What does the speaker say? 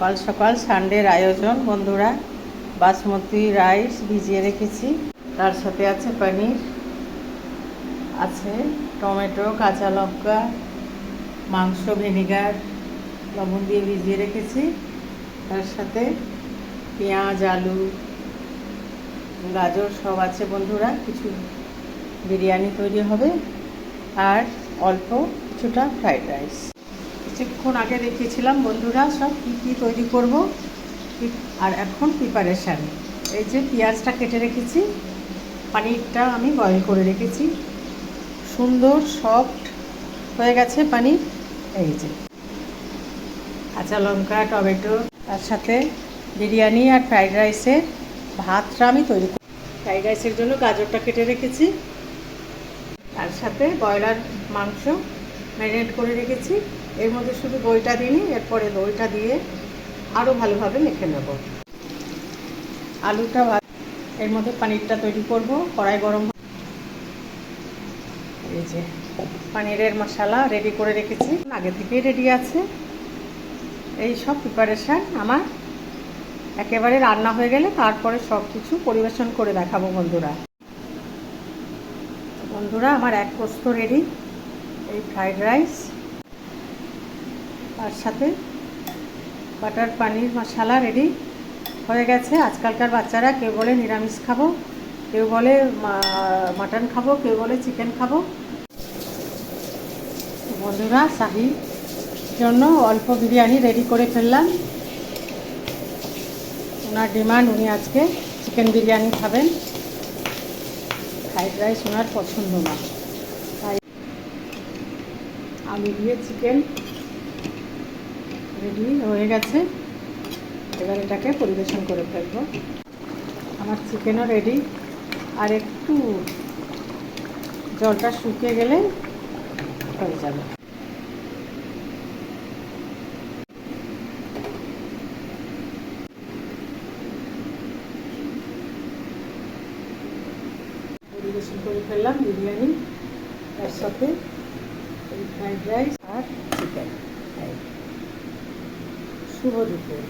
সকাল সকাল সানডের আয়োজন বন্ধুরা। বাসমতি রাইস ভিজিয়ে রেখেছি, তার সাথে আছে পনির, আছে টমেটো, কাঁচা লঙ্কা, মাংস, ভিনেগার, লবণ দিয়ে ভিজিয়ে রেখেছি। তার সাথে পেঁয়াজ, আলু, গাজর সব আছে বন্ধুরা। কিছু বিরিয়ানি তৈরি হবে আর অল্প কিছুটা ফ্রাইড রাইস। কিছুক্ষণ আগে দেখিয়েছিলাম বন্ধুরা সব কী তৈরি করব। আর এখন প্রিপারেশান, এই যে পেঁয়াজটা কেটে রেখেছি, পানিরটা আমি বয়েল করে রেখেছি, সুন্দর সফট হয়ে গেছে পানির। এই যে কাঁচা লঙ্কা, টমেটো, তার সাথে বিরিয়ানি আর ফ্রাইড রাইসের ভাতটা আমি তৈরি করি। ফ্রাইড রাইসের জন্য গাজরটা কেটে রেখেছি, তার সাথে ব্রয়লার মাংস ম্যারিনেট করে রেখেছি। এর মধ্যে শুধু দইটা দিইনি, এরপরে দইটা দিয়ে আরও ভালোভাবে মেখে নেব। আলুটা এর মধ্যে পানিরটা তৈরি করব। কড়াই গরম, এই যে পানিরের মশলা রেডি করে রেখেছি, আগে থেকেই রেডি আছে। এই সব প্রিপারেশান আমার একেবারে রান্না হয়ে গেলে তারপরে সব কিছু পরিবেশন করে দেখাবো বন্ধুরা। বন্ধুরা আমার এক প্রস্ত রেডি, এই ফ্রাইড রাইস, তার সাথে বাটার পানির মশলা রেডি হয়ে গেছে। আজকালকার বাচ্চারা কেউ বলে নিরামিষ খাবো, কেউ বলে মাটন খাবো, কেউ বলে চিকেন খাবো। বন্ধুরা শাহির জন্য অল্প বিরিয়ানি রেডি করে ফেললাম। ওনার ডিমান্ড, উনি আজকে চিকেন বিরিয়ানি খাবেন, ফ্রাইড রাইস ওনার পছন্দ না। তাই আলু দিয়ে চিকেন রেডি হয়ে গেছে, এবার এটাকে পরিবেশন করে ফেলব। আমার চিকেনও রেডি, আর একটু জলটা শুকিয়ে গেলে হয়ে যাবে। পরিবেশন করে ফেললাম বিরিয়ানি, তার সাথে ফ্রাইড রাইস আর চিকেন। শুভ দুপুর।